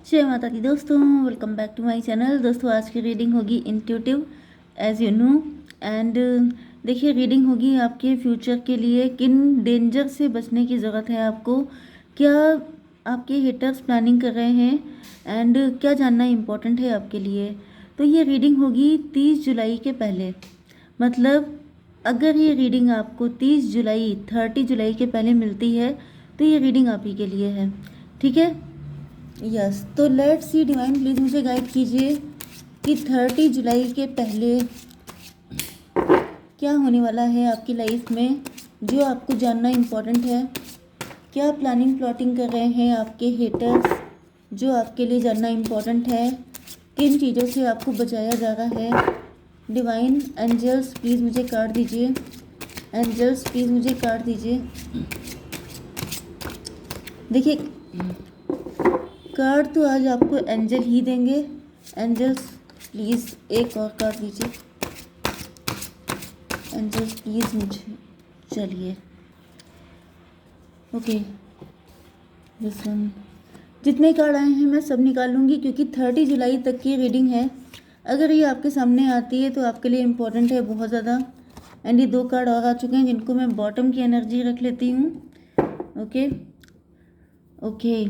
जय माता दी दोस्तों, welcome back to my channel. दोस्तों आज की रीडिंग होगी intuitive as you know. And देखिए, रीडिंग होगी आपके फ्यूचर के लिए। किन डेंजर से बचने की ज़रूरत है आपको, क्या आपके हिटर्स प्लानिंग कर रहे हैं, एंड क्या जानना इम्पोर्टेंट है आपके लिए। तो ये रीडिंग होगी 30 जुलाई के पहले। मतलब अगर ये रीडिंग आपको 30 जुलाई 30 जुलाई के पहले मिलती है तो ये रीडिंग आप ही के लिए है, ठीक है। यस, तो लेट्स सी डिवाइन, प्लीज़ मुझे गाइड कीजिए कि 30 जुलाई के पहले क्या होने वाला है आपकी लाइफ में, जो आपको जानना इम्पोर्टेंट है। क्या प्लानिंग प्लॉटिंग कर रहे हैं आपके हेटर्स, जो आपके लिए जानना इम्पोर्टेंट है। किन चीज़ों से आपको बचाया जा रहा है। डिवाइन एंजल्स प्लीज़ मुझे कार्ड दीजिए। एंजल्स प्लीज़ मुझे कार्ड दीजिए। देखिए, कार्ड तो आज आपको एंजल ही देंगे। एंजल्स प्लीज़ एक और कार्ड दीजिए। एंजल्स प्लीज़ मुझे, चलिए ओके, दिस वन। जितने कार्ड आए हैं मैं सब निकाल लूँगी, क्योंकि 30 जुलाई तक की रीडिंग है। अगर ये आपके सामने आती है तो आपके लिए इम्पोर्टेंट है बहुत ज़्यादा। एंड ये 2 कार्ड और आ चुके हैं, जिनको मैं बॉटम की एनर्जी रख लेती हूँ। ओके ओके,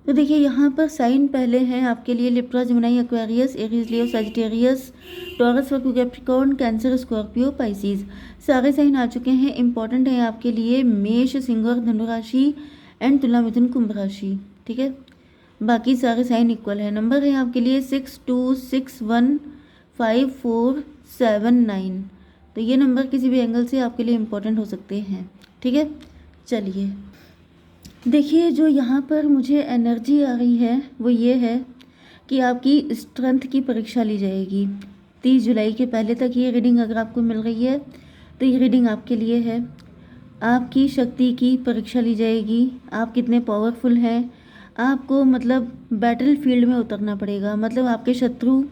तो देखिए यहाँ पर साइन पहले हैं आपके लिए लिब्रा, जेमिनी, एक्वेरियस, एरीज, लियो, सजिटेरियस, टॉरस, वर्गो, कैप्रिकॉर्न, कैंसर, स्कॉर्पियो, पाइसिस। सारे साइन आ चुके हैं। इंपॉर्टेंट है आपके लिए मेष, सिंह और धनु राशि, एंड तुला, मिथुन, कुंभ राशि, ठीक है। बाकी सारे साइन इक्वल है। नंबर है आपके लिए 6, 2, 6, 1, 5, 4, 7, 9। तो ये नंबर किसी भी एंगल से आपके लिए इम्पोर्टेंट हो सकते हैं, ठीक है। चलिए देखिए, जो यहाँ पर मुझे एनर्जी आ रही है वो ये है कि आपकी स्ट्रेंथ की परीक्षा ली जाएगी 30 जुलाई के पहले तक। ये रीडिंग अगर आपको मिल रही है तो ये रीडिंग आपके लिए है। आपकी शक्ति की परीक्षा ली जाएगी, आप कितने पावरफुल हैं। आपको मतलब बैटल फील्ड में उतरना पड़ेगा। मतलब आपके शत्रु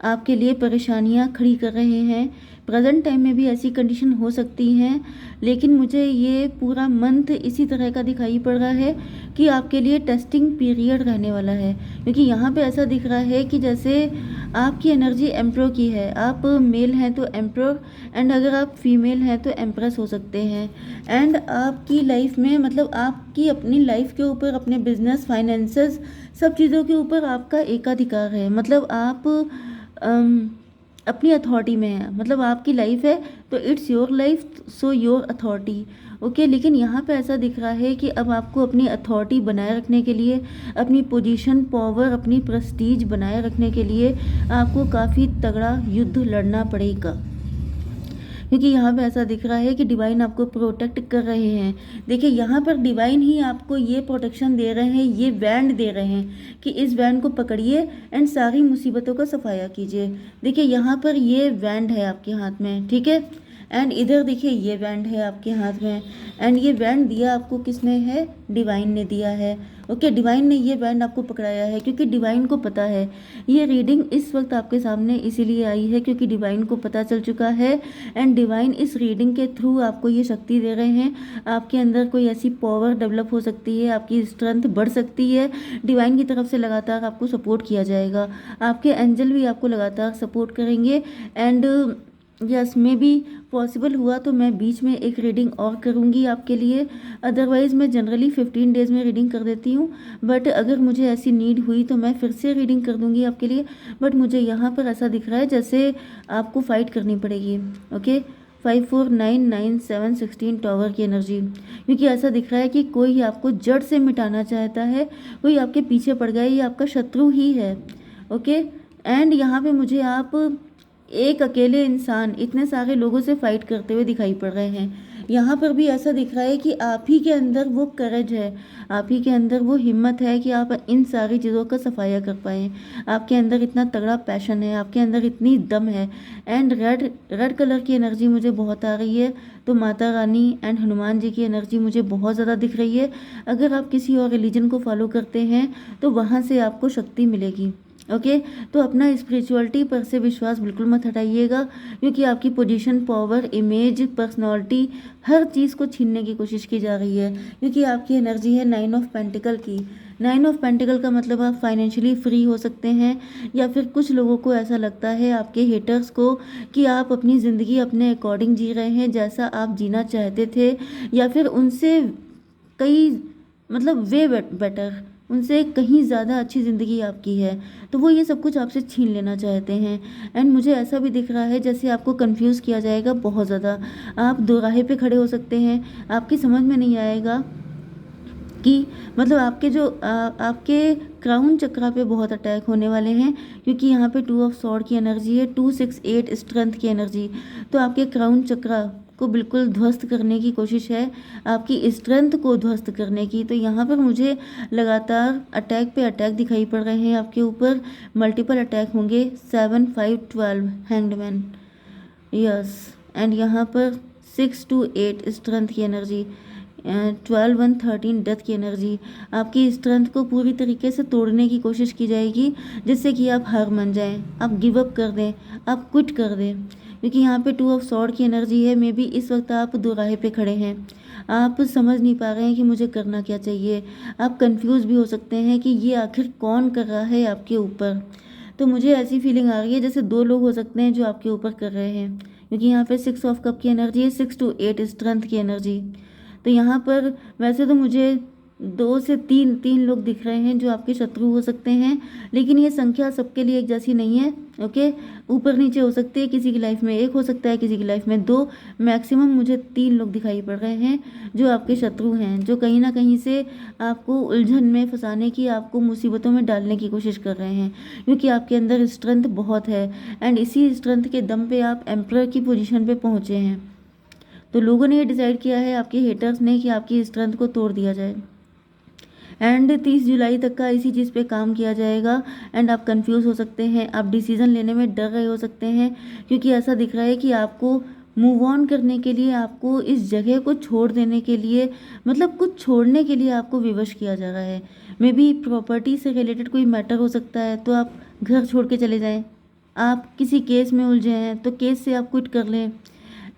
आपके लिए परेशानियां खड़ी कर रहे हैं। प्रेजेंट टाइम में भी ऐसी कंडीशन हो सकती हैं, लेकिन मुझे ये पूरा मंथ इसी तरह का दिखाई पड़ रहा है कि आपके लिए टेस्टिंग पीरियड रहने वाला है। क्योंकि यहाँ पे ऐसा दिख रहा है कि जैसे आपकी एनर्जी एम्प्रो की है। आप मेल हैं तो एम्प्रो, एंड अगर आप फीमेल हैं तो एम्प्रेस हो सकते हैं। एंड आपकी लाइफ में मतलब आपकी अपनी लाइफ के ऊपर, अपने बिजनेस, फाइनेंसेस, सब चीज़ों के ऊपर आपका एकाधिकार है। मतलब आप अपनी अथॉरिटी में है। मतलब आपकी लाइफ है तो it's your life, so your authority. Okay, लेकिन यहाँ पे ऐसा दिख रहा है कि अब आपको अपनी अथॉरिटी बनाए रखने के लिए, अपनी पोजीशन, पावर, अपनी प्रेस्टीज बनाए रखने के लिए आपको काफ़ी तगड़ा युद्ध लड़ना पड़ेगा। क्योंकि यहाँ पे ऐसा दिख रहा है कि डिवाइन आपको प्रोटेक्ट कर रहे हैं। देखिए यहाँ पर डिवाइन ही आपको ये प्रोटेक्शन दे रहे हैं, ये बैंड दे रहे हैं कि इस बैंड को पकड़िए एंड सारी मुसीबतों का सफाया कीजिए। देखिए यहाँ पर ये बैंड है आपके हाथ में, ठीक है। एंड इधर देखिए ये बैंड है आपके हाथ में। एंड ये बैंड दिया आपको किसने है? डिवाइन ने दिया है। ओके, डिवाइन ने ये बैंड आपको पकड़ाया है, क्योंकि डिवाइन को पता है ये रीडिंग इस वक्त आपके सामने इसीलिए आई है क्योंकि डिवाइन को पता चल चुका है। एंड डिवाइन इस रीडिंग के थ्रू आपको ये शक्ति दे रहे हैं। आपके अंदर कोई ऐसी पावर डेवलप हो सकती है, आपकी स्ट्रेंथ बढ़ सकती है। डिवाइन की तरफ से लगातार आपको सपोर्ट किया जाएगा। आपके एंजल भी आपको लगातार सपोर्ट करेंगे। And yes, may be possible हुआ तो मैं बीच में एक रीडिंग और करूँगी आपके लिए। अदरवाइज़ मैं जनरली 15 डेज़ में रीडिंग कर देती हूँ, बट अगर मुझे ऐसी नीड हुई तो मैं फिर से रीडिंग कर दूँगी आपके लिए। बट मुझे यहाँ पर ऐसा दिख रहा है जैसे आपको फ़ाइट करनी पड़ेगी। ओके, 5, 4, 9, 9, 7, 16 टॉवर की एनर्जी। क्योंकि ऐसा दिख रहा है कि कोई आपको जड़ से मिटाना चाहता है, कोई आपके पीछे पड़ गया, ये आपका शत्रु ही है। ओके, एंड यहाँ पे मुझे आप एक अकेले इंसान इतने सारे लोगों से फाइट करते हुए दिखाई पड़ रहे हैं। यहाँ पर भी ऐसा दिख रहा है कि आप ही के अंदर वो करेज है, आप ही के अंदर वो हिम्मत है कि आप इन सारी चीज़ों का सफाया कर पाएँ। आपके अंदर इतना तगड़ा पैशन है, आपके अंदर इतनी दम है। एंड रेड कलर की एनर्जी मुझे बहुत आ रही है, तो माता रानी एंड हनुमान जी की एनर्जी मुझे बहुत ज़्यादा दिख रही है। अगर आप किसी और रिलीजन को फॉलो करते हैं तो वहाँ से आपको शक्ति मिलेगी। ओके, तो अपना स्पिरिचुअलिटी पर से विश्वास बिल्कुल मत हटाइएगा, क्योंकि आपकी पोजीशन, पावर, इमेज, पर्सनालिटी, हर चीज़ को छीनने की कोशिश की जा रही है, क्योंकि आपकी एनर्जी है 9 ऑफ पेंटिकल की। 9 ऑफ पेंटिकल का मतलब आप फाइनेंशियली फ्री हो सकते हैं, या फिर कुछ लोगों को ऐसा लगता है, आपके हेटर्स को, कि आप अपनी ज़िंदगी अपने अकॉर्डिंग जी रहे हैं, जैसा आप जीना चाहते थे, या फिर उनसे कई मतलब वे बेटर, उनसे कहीं ज़्यादा अच्छी ज़िंदगी आपकी है, तो वो ये सब कुछ आपसे छीन लेना चाहते हैं। एंड मुझे ऐसा भी दिख रहा है जैसे आपको कंफ्यूज किया जाएगा बहुत ज़्यादा। आप दोराहे पे खड़े हो सकते हैं, आपकी समझ में नहीं आएगा कि मतलब आपके क्राउन चक्रा पे बहुत अटैक होने वाले हैं, क्योंकि यहाँ पे 2 ऑफ सॉर्ड की एनर्जी है, 2, 6, 8 स्ट्रेंथ की एनर्जी। तो आपके क्राउन चक्रा को बिल्कुल ध्वस्त करने की कोशिश है, आपकी स्ट्रेंथ को ध्वस्त करने की। तो यहाँ पर मुझे लगातार अटैक पे अटैक दिखाई पड़ रहे हैं आपके ऊपर, मल्टीपल अटैक होंगे। 7, 5, 12 हैंगमैन, यस। एंड यहाँ पर 6 to 8 स्ट्रेंथ की एनर्जी, 12, 1, 13 डेथ की एनर्जी। आपकी स्ट्रेंथ को पूरी तरीके से तोड़ने की कोशिश की जाएगी, जिससे कि आप हार मान जाएं, आप गिव अप कर दें, आप क्विट कर दें, क्योंकि यहाँ पे 2 ऑफ सॉर्ड की एनर्जी है। मे बी इस वक्त आप दोराहे पे खड़े हैं, आप समझ नहीं पा रहे हैं कि मुझे करना क्या चाहिए, आप कंफ्यूज भी हो सकते हैं कि ये आखिर कौन कर रहा है आपके ऊपर। तो मुझे ऐसी फीलिंग आ रही है जैसे 2 लोग हो सकते हैं जो आपके ऊपर कर रहे हैं, क्योंकि यहाँ पे 6 ऑफ कप की एनर्जी है, 6 to 8 स्ट्रेंथ की एनर्जी। तो यहाँ पर वैसे तो मुझे 2 से 3 लोग दिख रहे हैं जो आपके शत्रु हो सकते हैं, लेकिन ये संख्या सबके लिए एक जैसी नहीं है। ओके, ऊपर नीचे हो सकती है, किसी की लाइफ में 1 हो सकता है, किसी की लाइफ में 2, मैक्सिमम मुझे 3 लोग दिखाई पड़ रहे हैं जो आपके शत्रु हैं, जो कहीं ना कहीं से आपको उलझन में फंसाने की, आपको मुसीबतों में डालने की कोशिश कर रहे हैं, क्योंकि आपके अंदर स्ट्रेंथ बहुत है, एंड इसी स्ट्रेंथ के दम पे आप एम्परर की पोजीशन पे पहुँचे हैं। तो लोगों ने ये डिसाइड किया है, आपके हेटर्स ने, कि आपकी स्ट्रेंथ को तोड़ दिया जाए। एंड 30 जुलाई तक का इसी चीज़ पे काम किया जाएगा। एंड आप कंफ्यूज हो सकते हैं, आप डिसीज़न लेने में डर रहे हो सकते हैं, क्योंकि ऐसा दिख रहा है कि आपको मूव ऑन करने के लिए, आपको इस जगह को छोड़ देने के लिए, मतलब कुछ छोड़ने के लिए आपको विवश किया जा रहा है। मे बी प्रॉपर्टी से रिलेटेड कोई मैटर हो सकता है, तो आप घर छोड़ के चले जाएं। आप किसी केस में उलझे हैं तो केस से आप क्विट कर लें।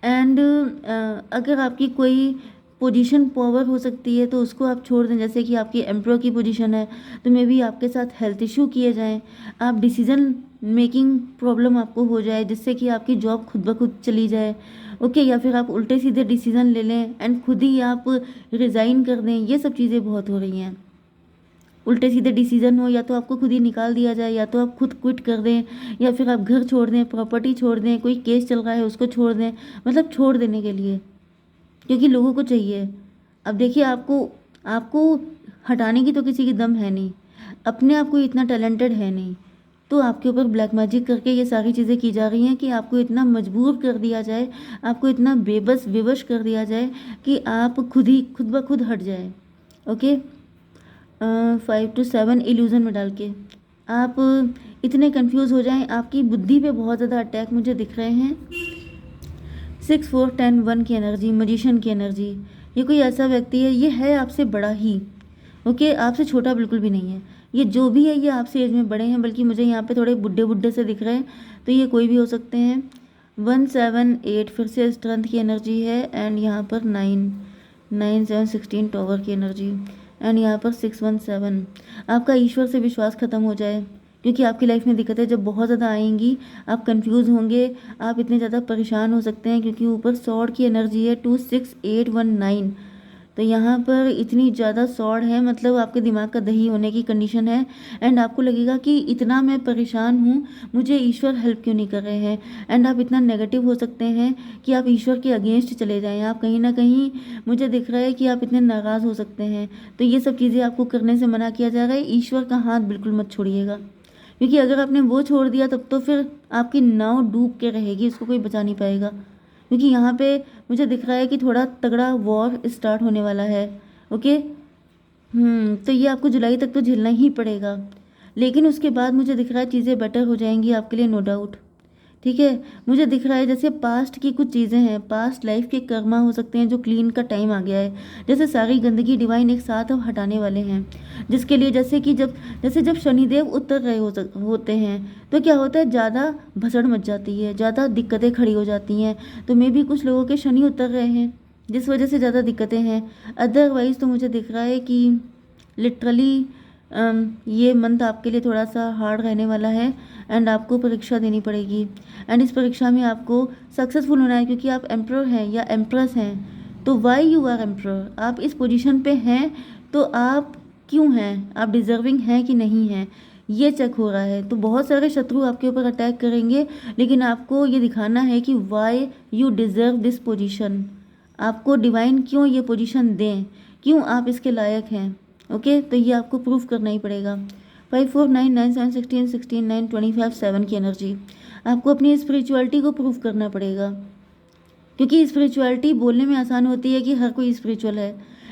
एंड अगर आपकी कोई पोजीशन पावर हो सकती है तो उसको आप छोड़ दें, जैसे कि आपकी एम्प्लॉय की पोजीशन है, तो मे बी आपके साथ हेल्थ इशू किए जाएं, आप डिसीजन मेकिंग प्रॉब्लम आपको हो जाए, जिससे कि आपकी जॉब खुद ब खुद चली जाए। ओके, या फिर आप उल्टे सीधे डिसीजन ले लें एंड खुद ही आप रिज़ाइन कर दें। ये सब चीज़ें बहुत हो रही हैं, उल्टे सीधे डिसीजन हो, या तो आपको खुद ही निकाल दिया जाए, या तो आप खुद क्विट कर दें, या फिर आप घर छोड़ दें, प्रॉपर्टी छोड़ दें, कोई केस चल रहा है उसको छोड़ दें, मतलब छोड़ देने के लिए, क्योंकि लोगों को चाहिए। अब देखिए, आपको आपको हटाने की तो किसी की दम है नहीं, अपने आप को इतना टैलेंटेड है नहीं, तो आपके ऊपर ब्लैक मैजिक करके ये सारी चीज़ें की जा रही हैं कि आपको इतना मजबूर कर दिया जाए, आपको इतना बेबस विवश कर दिया जाए कि आप खुद ब खुद हट जाए। ओके, 5 to 7 इल्यूज़न में डाल के आप इतने कंफ्यूज हो जाएं, आपकी बुद्धि पे बहुत ज़्यादा अटैक मुझे दिख रहे हैं। 6, 4, 10, 1 की एनर्जी, मजिशियन की एनर्जी। ये कोई ऐसा व्यक्ति है, ये है आपसे बड़ा ही, ओके, आपसे छोटा बिल्कुल भी नहीं है। ये जो भी है ये आपसे एज में बड़े हैं, बल्कि मुझे यहाँ पे थोड़े बुढ़े बुढ़े से दिख रहे हैं, तो ये कोई भी हो सकते हैं। 1, 7, 8 फिर से स्ट्रेंथ की एनर्जी है, एंड यहाँ पर 9, 9, 7, 16 टॉवर की एनर्जी, एंड यहाँ पर 6, 1, 7। आपका ईश्वर से विश्वास खत्म हो जाए, क्योंकि आपकी लाइफ में दिक्कतें जब बहुत ज़्यादा आएंगी, आप कंफ्यूज होंगे, आप इतने ज़्यादा परेशान हो सकते हैं, क्योंकि ऊपर सॉर्ड की एनर्जी है, 2, 6, 8, 1, 9। तो यहाँ पर इतनी ज़्यादा सॉर्ड है, मतलब आपके दिमाग का दही होने की कंडीशन है, एंड आपको लगेगा कि इतना मैं परेशान हूँ, मुझे ईश्वर हेल्प क्यों नहीं कर रहे हैं। एंड आप इतना नेगेटिव हो सकते हैं कि आप ईश्वर के अगेंस्ट चले जाएं, आप कहीं ना कहीं, मुझे दिख रहा है कि आप इतने नाराज़ हो सकते हैं। तो ये सब चीज़ें आपको करने से मना किया जा रहा है। ईश्वर का हाथ बिल्कुल मत छोड़िएगा, क्योंकि अगर आपने वो छोड़ दिया तब तो फिर आपकी नाव डूब के रहेगी, उसको कोई बचा नहीं पाएगा। क्योंकि यहाँ पे मुझे दिख रहा है कि थोड़ा तगड़ा वॉर स्टार्ट होने वाला है। ओके, तो ये आपको जुलाई तक तो झेलना ही पड़ेगा, लेकिन उसके बाद मुझे दिख रहा है चीज़ें बेटर हो जाएंगी आपके लिए, नो डाउट। ठीक है। मुझे दिख रहा है जैसे पास्ट की कुछ चीज़ें हैं, पास्ट लाइफ के कर्मा हो सकते हैं जो क्लीन का टाइम आ गया है। जैसे सारी गंदगी डिवाइन एक साथ अब हटाने वाले हैं, जिसके लिए जब शनिदेव उतर रहे होते हैं तो क्या होता है, ज़्यादा भसड़ मच जाती है, ज़्यादा दिक्कतें खड़ी हो जाती हैं। तो मे भी कुछ लोगों के शनि उतर रहे हैं जिस वजह से ज़्यादा दिक्कतें हैं। अदरवाइज़ तो मुझे दिख रहा है कि लिटरली ये मंथ आपके लिए थोड़ा सा हार्ड रहने वाला है एंड आपको परीक्षा देनी पड़ेगी। एंड इस परीक्षा में आपको सक्सेसफुल होना है क्योंकि आप एम्प्रर हैं या एम्प्रेस हैं। तो वाई यू आर एम्प्रर, आप इस पोजीशन पे हैं तो आप क्यों हैं, आप डिज़र्विंग हैं कि नहीं हैं, ये चेक हो रहा है। तो बहुत सारे शत्रु आपके ऊपर अटैक करेंगे, लेकिन आपको ये दिखाना है कि why you deserve this position, आपको डिवाइन क्यों ये पोजीशन दें, क्यों आप इसके लायक हैं। ओके, तो ये आपको प्रूफ करना ही पड़ेगा। 5 4 9 9 7 16 16 9 25 7 की एनर्जी, आपको अपनी स्पिरिचुअलिटी को प्रूफ करना पड़ेगा। क्योंकि स्पिरिचुअलिटी बोलने में आसान होती है कि हर कोई स्पिरिचुअल है,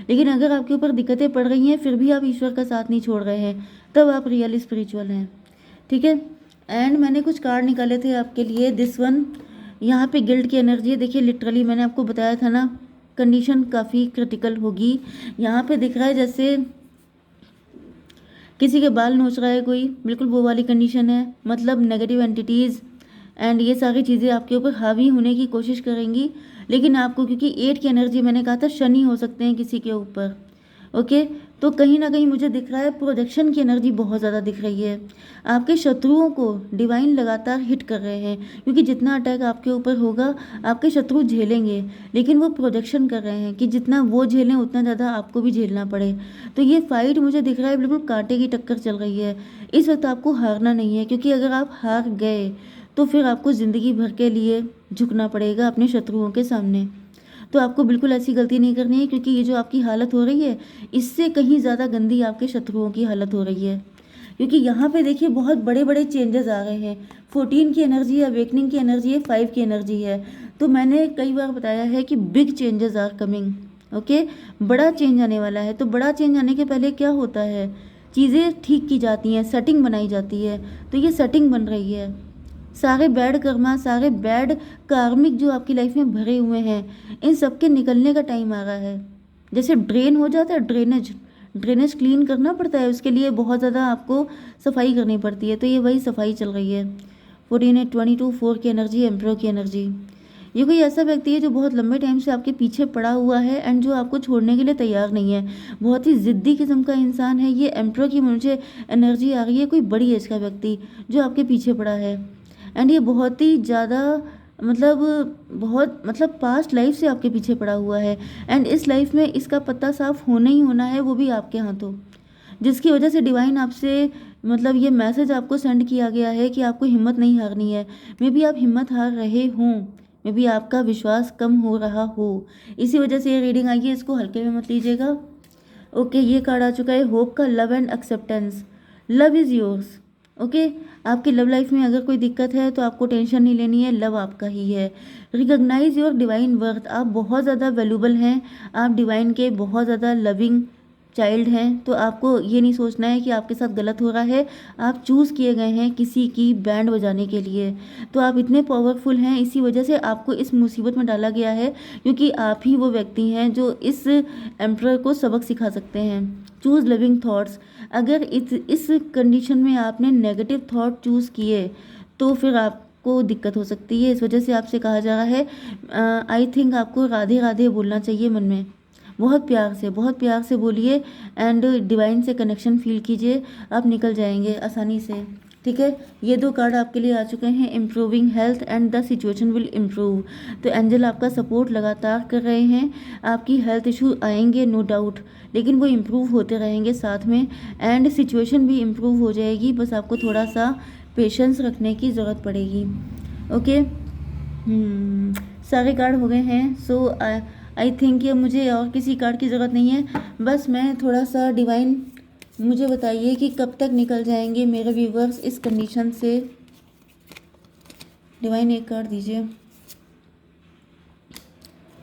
लेकिन अगर आपके ऊपर दिक्कतें पड़ रही हैं फिर भी आप ईश्वर का साथ नहीं छोड़ रहे हैं, तब आप रियल स्पिरिचुअल हैं। ठीक है। एंड मैंने कुछ कार्ड निकाले थे आपके लिए। दिस वन, यहाँ पे गिल्ट की एनर्जी है। देखिए लिटरली मैंने आपको बताया था ना, कंडीशन काफ़ी क्रिटिकल होगी। यहाँ पे दिख रहा है जैसे किसी के बाल नोच रहा है कोई, बिल्कुल वो वाली कंडीशन है। मतलब नेगेटिव एंटिटीज़ एंड ये सारी चीज़ें आपके ऊपर हावी होने की कोशिश करेंगी, लेकिन आपको, क्योंकि 8 की एनर्जी मैंने कहा था शनि हो सकते हैं किसी के ऊपर। ओके, तो कहीं ना कहीं मुझे दिख रहा है प्रोजेक्शन की एनर्जी बहुत ज़्यादा दिख रही है। आपके शत्रुओं को डिवाइन लगातार हिट कर रहे हैं, क्योंकि जितना अटैक आपके ऊपर होगा आपके शत्रु झेलेंगे, लेकिन वो प्रोजेक्शन कर रहे हैं कि जितना वो झेलें उतना ज़्यादा आपको भी झेलना पड़े। तो ये फाइट मुझे दिख रहा है बिल्कुल कांटे की टक्कर चल रही है। इस वक्त आपको हारना नहीं है, क्योंकि अगर आप हार गए तो फिर आपको ज़िंदगी भर के लिए झुकना पड़ेगा अपने शत्रुओं के सामने। तो आपको बिल्कुल ऐसी गलती नहीं करनी है, क्योंकि ये जो आपकी हालत हो रही है इससे कहीं ज़्यादा गंदी आपके शत्रुओं की हालत हो रही है। क्योंकि यहाँ पे देखिए बहुत बड़े बड़े चेंजेस आ रहे हैं। 14 की एनर्जी है, अवेकनिंग की एनर्जी है, 5 की एनर्जी है। तो मैंने कई बार बताया है कि big changes are coming. Okay, बड़ा चेंज आने वाला है। तो बड़ा चेंज आने के पहले क्या होता है, चीज़ें ठीक की जाती हैं, सेटिंग बनाई जाती है। तो ये सेटिंग बन रही है। सारे बैड कर्मा, सारे बैड कार्मिक जो आपकी लाइफ में भरे हुए हैं, इन सब के निकलने का टाइम आ रहा है। जैसे ड्रेन हो जाता है, ड्रेनेज क्लीन करना पड़ता है, उसके लिए बहुत ज़्यादा आपको सफाई करनी पड़ती है। तो ये वही सफाई चल रही है। 14 8 22 4 की एनर्जी, एम्प्रो की एनर्जी। ये कोई ऐसा व्यक्ति है जो बहुत लंबे टाइम से आपके पीछे पड़ा हुआ है एंड जो आपको छोड़ने के लिए तैयार नहीं है। बहुत ही ज़िद्दी किस्म का इंसान है ये। एम्प्रो की मुझे एनर्जी आ रही है, कोई बड़ी एज का व्यक्ति जो आपके पीछे पड़ा है। एंड ये बहुत ही ज़्यादा मतलब पास्ट लाइफ से आपके पीछे पड़ा हुआ है। एंड इस लाइफ में इसका पत्ता साफ होना ही होना है, वो भी आपके हाथों, जिसकी वजह से डिवाइन आपसे मतलब ये मैसेज आपको सेंड किया गया है कि आपको हिम्मत नहीं हारनी है। मे बी आप हिम्मत हार रहे हों, मे बी आपका विश्वास कम हो रहा हो, इसी वजह से ये रीडिंग आई है। इसको हल्के में मत लीजिएगा। ओके, ये कार्ड आ चुका है होप का, love and acceptance. Love is yours. Okay, आपकी लव लाइफ में अगर कोई दिक्कत है तो आपको टेंशन नहीं लेनी है, लव आपका ही है। रिकॉग्नाइज योर डिवाइन वर्थ, आप बहुत ज़्यादा वैल्यूबल हैं, आप डिवाइन के बहुत ज़्यादा लविंग चाइल्ड हैं। तो आपको ये नहीं सोचना है कि आपके साथ गलत हो रहा है। आप चूज़ किए गए हैं किसी की बैंड बजाने के लिए। तो आप इतने पावरफुल हैं, इसी वजह से आपको इस मुसीबत में डाला गया है, क्योंकि आप ही वो व्यक्ति हैं जो इस एम्प्रर को सबक सिखा सकते हैं। Choose living thoughts. अगर इस कंडीशन में आपने नेगेटिव थॉट चूज़ किए तो फिर आपको दिक्कत हो सकती है। इस वजह से आपसे कहा जा रहा है आई थिंक आपको राधे राधे बोलना चाहिए मन में, बहुत प्यार से बोलिए एंड डिवाइन से कनेक्शन फील कीजिए, आप निकल जाएंगे आसानी से। ठीक है, ये 2 कार्ड आपके लिए आ चुके हैं, improving health and the situation will improve. तो एंजल आपका सपोर्ट लगातार कर रहे हैं। आपकी हेल्थ इशू आएंगे नो डाउट, लेकिन वो इम्प्रूव होते रहेंगे साथ में, एंड सिचुएशन भी इम्प्रूव हो जाएगी। बस आपको थोड़ा सा पेशेंस रखने की ज़रूरत पड़ेगी। ओके, सारे कार्ड हो गए हैं। सो आई थिंक ये मुझे और किसी कार्ड की ज़रूरत नहीं है। बस मैं थोड़ा सा डिवाइन मुझे बताइए कि कब तक निकल जाएंगे मेरे व्यूवर्स इस कंडीशन से। डिवाइन एक कार्ड दीजिए।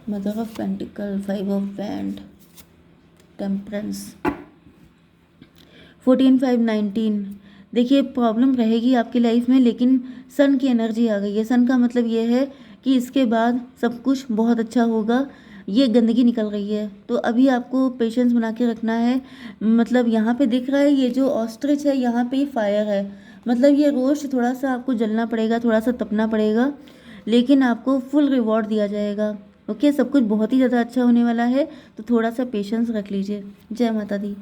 Mother of pentacle, 5 of band, temperance, 14 5 19। देखिए प्रॉब्लम रहेगी आपकी लाइफ में, लेकिन सन की एनर्जी आ गई है। सन का मतलब ये है कि इसके बाद सब कुछ बहुत अच्छा होगा, ये गंदगी निकल रही है। तो अभी आपको पेशेंस बना के रखना है। मतलब यहाँ पे दिख रहा है ये जो ऑस्ट्रिच है, यहाँ पे फायर है, मतलब ये रोस्ट थोड़ा सा आपको जलना पड़ेगा, थोड़ा सा तपना पड़ेगा, लेकिन आपको फुल रिवॉर्ड दिया जाएगा। ओके, सब कुछ बहुत ही ज़्यादा अच्छा होने वाला है, तो थोड़ा सा पेशेंस रख लीजिए। जय माता दी।